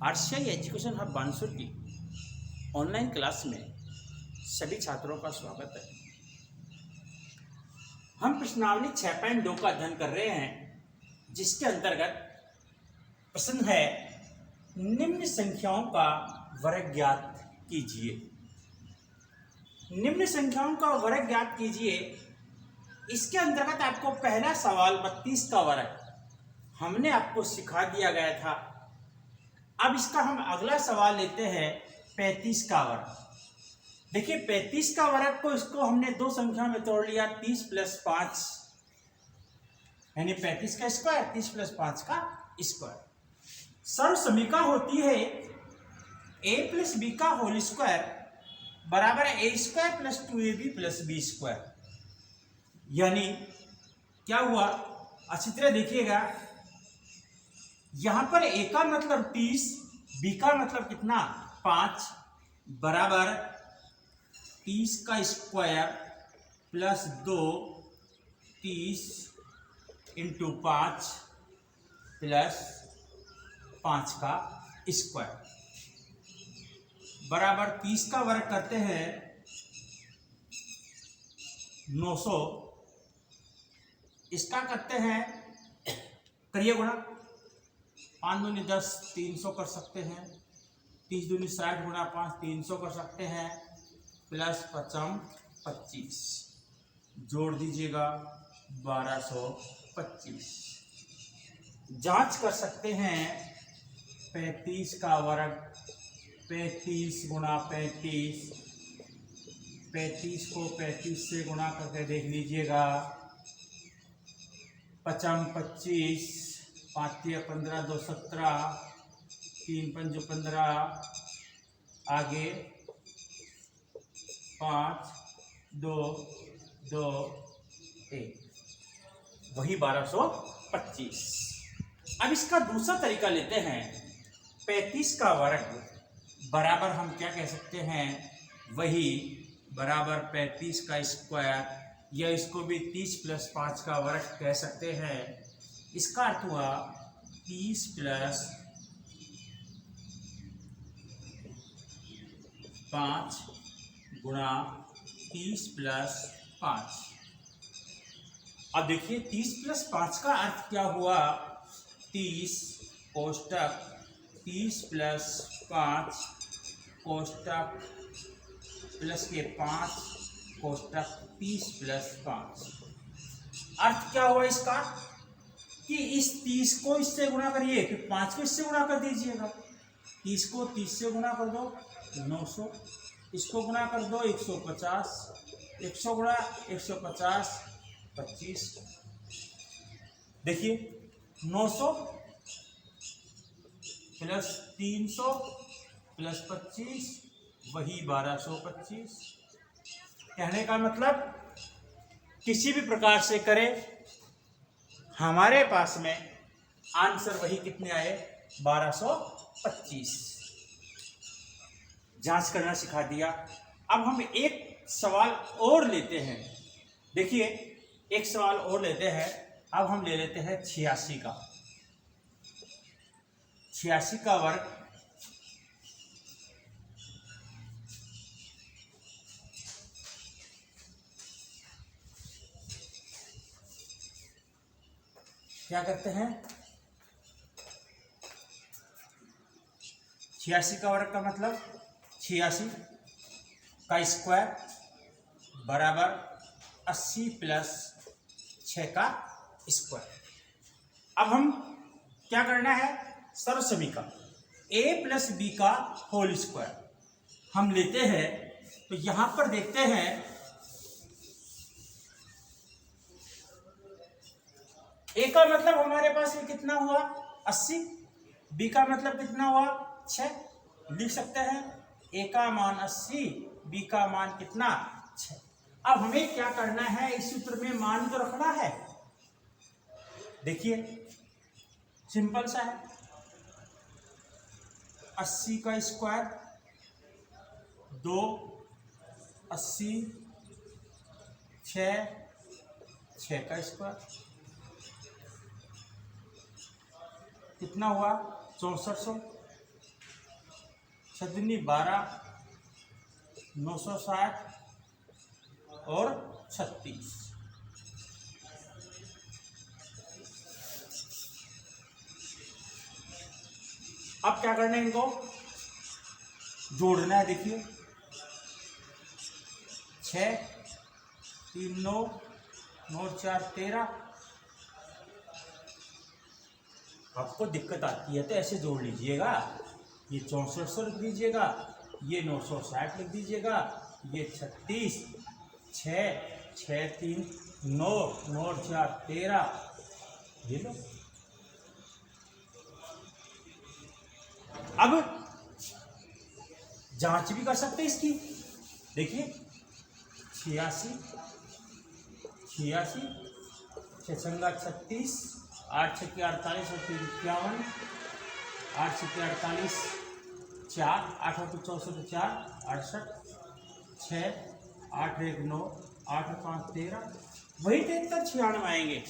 RCI education hub Bansur की online class में सभी छात्रों का स्वागत है। हम प्रश्नावली 6.2 का अध्ययन कर रहे हैं, जिसके अंतर्गत प्रश्न है निम्न संख्याओं का वर्ग ज्ञात कीजिए। निम्न संख्याओं का वर्ग ज्ञात कीजिए। इसके अंतर्गत आपको पहला सवाल 32 का वर्ग हमने आपको सिखा दिया गया था। अब इसका हम अगला सवाल लेते हैं 35 का वर्ग। देखिए 35 का वर्ग को इसको हमने दो संख्या में तोड़ लिया, 30 प्लस 5 यानी 35 का स्क्वायर, 30 प्लस 5 का स्क्वायर। सर्व समीका होती है a प्लस बी का होल स्क्वायर बराबर a square plus 2ab plus b square. यानी क्या हुआ, अच्छी तरह देखिएगा, यहां पर a का मतलब 30, b का मतलब कितना 5 बराबर 30 का स्क्वायर प्लस 2 30 इंटू 5 प्लस 5 का स्क्वायर बराबर 30 का वर्ग करते हैं 900। इसका करते हैं, करिए गुणा, 5 दूनी 10, 300 कर सकते हैं, 30 दूनी 60 गुणा 5 300 कर सकते हैं, प्लस 5 25 जोड़ दीजिएगा 1225। जांच कर सकते हैं 35 का वर्ग 35 गुणा 35, 35 को 35 से गुणा करके देख लीजिएगा, 5 25, 5 15 2 17, 3 5 15, आगे 5 2 2 1, वही 1225। अब इसका दूसरा तरीका लेते हैं, 35 का वर्ग बराबर हम क्या कह सकते हैं, वही बराबर 35 का स्क्वायर, या इसको भी 30 प्लस 5 का वर्ग कह सकते हैं। इसका अर्थ हुआ 30 प्लस 5 गुणा 30 प्लस 5। अब देखिए 30 प्लस 5 का अर्थ क्या हुआ, 30 कोष्टक 30 प्लस 5 कोष्टक प्लस के 5 कोष्टक 30 प्लस 5। अर्थ क्या हुआ इसका कि इस 30 को इससे गुणा करिए, फिर 5 को इससे गुणा कर दीजिएगा। 30 को 30 से गुणा कर दो 900, इसको गुणा कर दो 150, 100 गुणा 150 25। देखिए 900 प्लस 300 प्लस 25 वही 1225। कहने का मतलब किसी भी प्रकार से करें, हमारे पास में आंसर वही कितने आए, 1225। जांच करना सिखा दिया। अब हम एक सवाल और लेते हैं। देखिए एक सवाल और लेते हैं। अब हम ले लेते हैं 86 का। 86 का वर्ग क्या करते हैं, 86 का वर्ग का मतलब 86 का स्क्वायर बराबर 80 प्लस 6 का स्क्वायर। अब हम क्या करना है, सर्व समीका a प्लस बी का होल स्क्वायर हम लेते हैं। तो यहां पर देखते हैं a का मतलब हमारे पास में कितना हुआ 80, b का मतलब कितना हुआ 6। लिख सकते हैं a का मान 80, b का मान कितना 6। अब हमें क्या करना है, इस सूत्र में मान तो रखना है। देखिए सिंपल सा है, 80 का स्क्वायर 2 80 6 का स्क्वायर कितना हुआ 6400। 7 12, 960 और 36। अब क्या करना है, इनको जोड़ना है। देखिए 6 3 9 9 4 13। आपको दिक्कत आती है तो ऐसे जोड़ लीजिएगा, ये 6400 लिख दीजिएगा, ये 960 लिख दीजिएगा, ये 36, 6 6 3 9 9 4 13, ये लो। अब जांच भी कर सकते हैं इसकी। देखिए 86 86, 6 36, 8 6 48 और 3 51, 8 6 48, 4 8 8 64 4 68, 6 8 1 9 8 5 13, वही 73 96 आएंगे।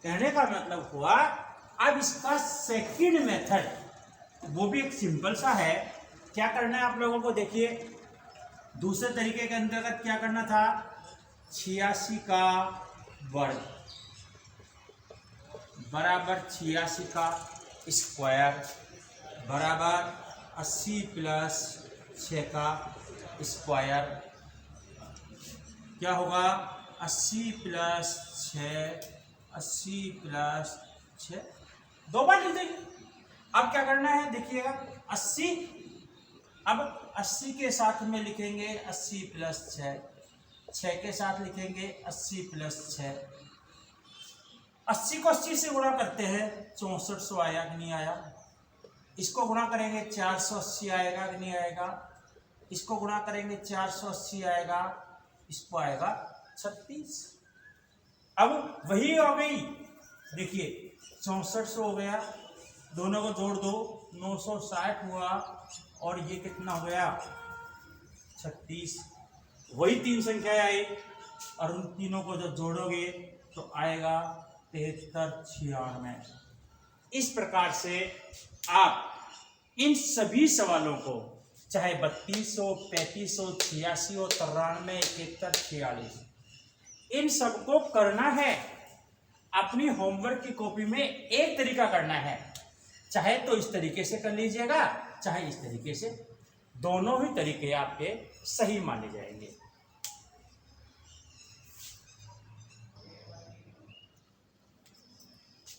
कहने का मतलब हुआ अब इसका सेकंड मेथड वो भी एक सिंपल सा है। क्या करना है आप लोगों को, देखिए दूसरे तरीके के अंतर्गत क्या करना था, 86 का वर्ग बराबर 86 का स्क्वायर बराबर 80 प्लस 6 का स्क्वायर। क्या होगा, 80 प्लस 6, 80 प्लस 6, दो बार लिख देंगे। अब क्या करना है, देखिएगा 80, अब 80 के साथ में लिखेंगे 80 प्लस 6, 6 के साथ लिखेंगे 80 प्लस 6। 80 को 80 से गुणा करते हैं, 6400 आया कि नहीं आया। इसको गुणा करेंगे 480 आएगा कि नहीं आएगा। इसको गुणा करेंगे 480 आएगा, इसको आएगा 36। अब वही हो गई, देखिए 6400 हो गया, दोनों को जोड़ दो 960 हुआ, और ये कितना हो गया 36। वही 3 संख्याएं आई, और उन तीनों को जब जोड़ोगे तो आएगा 73 96। इस प्रकार से आप इन सभी सवालों को, चाहे 32 हो, 35 हो, 86 हो, 93, 71, 46, इन सबको करना है अपनी होमवर्क की कॉपी में। एक तरीका करना है, चाहे तो इस तरीके से कर लीजिएगा, चाहे इस तरीके से, दोनों ही तरीके आपके सही माने जाएंगे।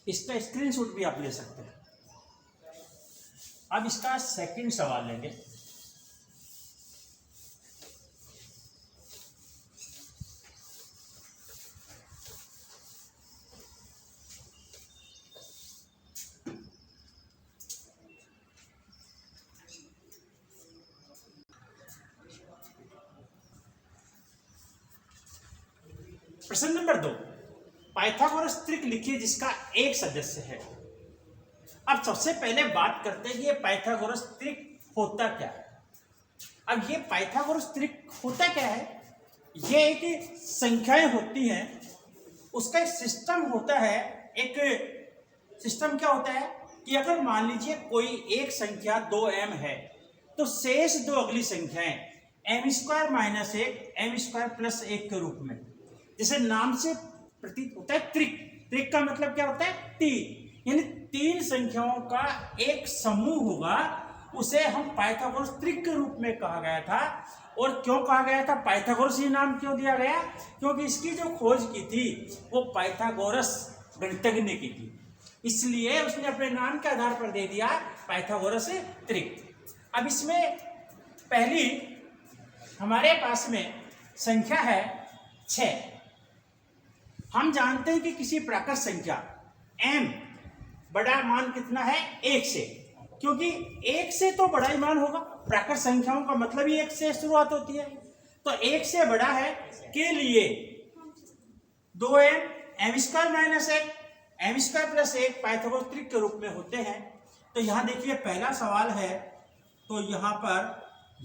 इसका स्क्रीनशॉट भी आप ले सकते हैं। अब इसका सेकंड सवाल लेंगे। प्रश्न नंबर 2, पाइथागोरस त्रिक लिखिए जिसका एक सदस्य है। अब सबसे पहले बात करते हैं ये पाइथागोरस त्रिक होता क्या है। अब ये पाइथागोरस त्रिक होता क्या है, ये एक संख्याएं होती हैं, उसका एक सिस्टम होता है। एक सिस्टम क्या होता है कि अगर मान लीजिए कोई एक संख्या 2m है, तो शेष दो अगली संख्याएं m² - 1 m² + 1 के रूप में, जैसे नाम से प्रतीत होता है त्रिक। त्रिक का मतलब क्या होता है, 3, यानी 3 संख्याओं का एक समूह होगा, उसे हम पाइथागोरस त्रिक के रूप में कहा गया था। और क्यों कहा गया था, पाइथागोरस ये नाम क्यों दिया गया, क्योंकि इसकी जो खोज की थी वो पाइथागोरस गणितज्ञ ने की थी, इसलिए उसने अपने नाम के आधार पर दे दिया पाइथागोरस त्रिक। अब इसमें पहली हमारे पास में संख्या है 6। हम जानते हैं कि किसी प्राकृत संख्या m बड़ा मान कितना है, 1 से, क्योंकि 1 से तो बड़ा ही मान होगा। प्राकृत संख्याओं का मतलब ही 1 से शुरुआत होती है, तो 1 से बड़ा है के लिए 2m m² - 1 m² + 1 पाइथागोरस त्रिक के रूप में होते हैं। तो यहाँ देखिए पहला सवाल है, तो यहाँ पर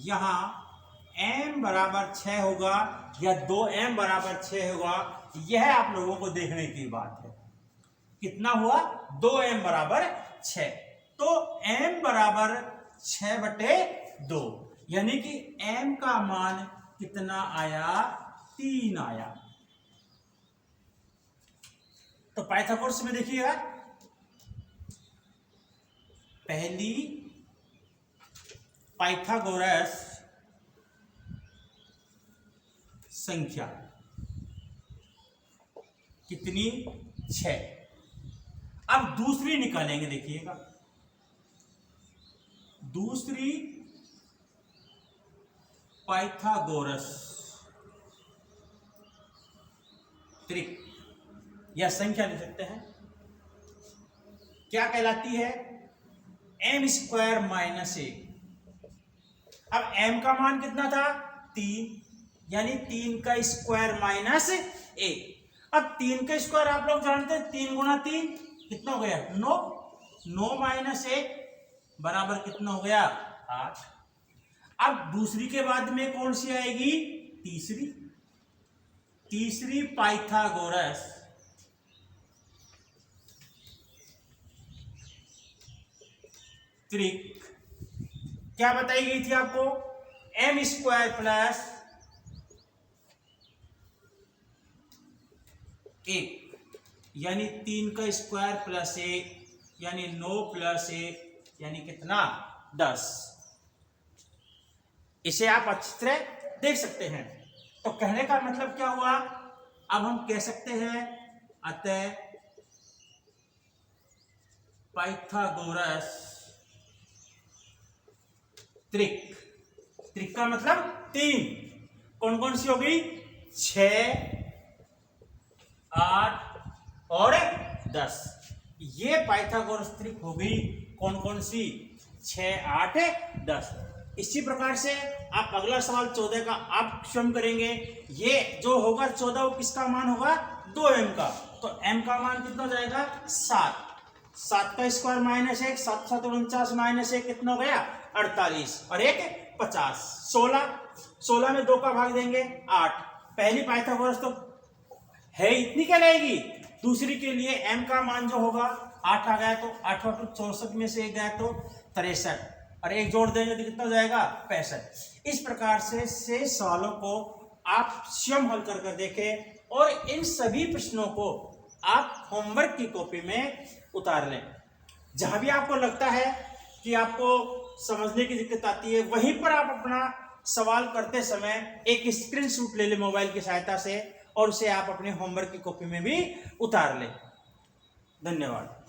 यहाँ m बराबर 6 होगा या 2m बराबर 6 होगा, यह आप लोगों को देखने की बात है। कितना हुआ, 2m बराबर 6, तो m बराबर 6/6 2, यानी कि m का मान कितना आया? 3 आया। तो पाइथागोरस में देखिएगा, पहली पाइथागोरस संख्या कितनी? 6। अब दूसरी निकालेंगे, देखिएगा दूसरी पाइथागोरस त्रिक या संख्या लिख सकते हैं, क्या कहलाती है? m square minus 1। अब m का मान कितना था? 3, यानी 3 का स्क्वायर माइनस 1। अब 3 का स्क्वायर आप लोग जानते हैं, 3 गुणा 3 कितना हो गया? 9। 9 माइनस 1 बराबर कितना हो गया? 8। अब दूसरी के बाद में कौन सी आएगी? तीसरी। तीसरी पाइथागोरस त्रिक क्या बताई गई थी आपको? m स्क्वायर प्लस 1, यानी 3 का स्क्वायर प्लस 1, यानी 9 प्लस 1, यानी कितना? 10। इसे आप अच्छी तरह देख सकते हैं। तो कहने का मतलब क्या हुआ? अब हम कह सकते हैं, अतः पाइथागोरस त्रिक, त्रिक का मतलब 3, कौन कौन सी हो गई? 6, 8 और 10। ये पाइथागोरस त्रिक हो गई, कौन कौन सी? 6, 8, 10। इसी प्रकार से आप अगला सवाल 14 का आप स्वयं करेंगे। ये जो होगा 14, वो किसका मान होगा? 2m का। तो m का मान कितना हो जाएगा? 7। 7 का स्क्वायर माइनस 1, 7 7 49 माइनस 1 कितना हो गया? 48 और 1 50। 16, 16 में 2 का भाग देंगे 8। पहली पाइथागोरस तो है इतनी क्या रहेगी? दूसरी के लिए m का मान जो होगा 8 आ गया, तो 8 और 64 में से 1 गया तो 63 और 1 जोड़ देंगे तो कितना हो जाएगा? 65। इस प्रकार से शेष सवालों को आप स्वयं हल कर देखें और इन सभी प्रश्नों को आप होमवर्क की कॉपी में उतार लें। जहां भी आपको लगता है कि आपको समझने की दिक्कत आती है, वहीं पर आप अपना सवाल करते समय एक स्क्रीनशॉट ले लें मोबाइल की सहायता से और उसे आप अपने होमवर्क की कॉपी में भी उतार लें। धन्यवाद।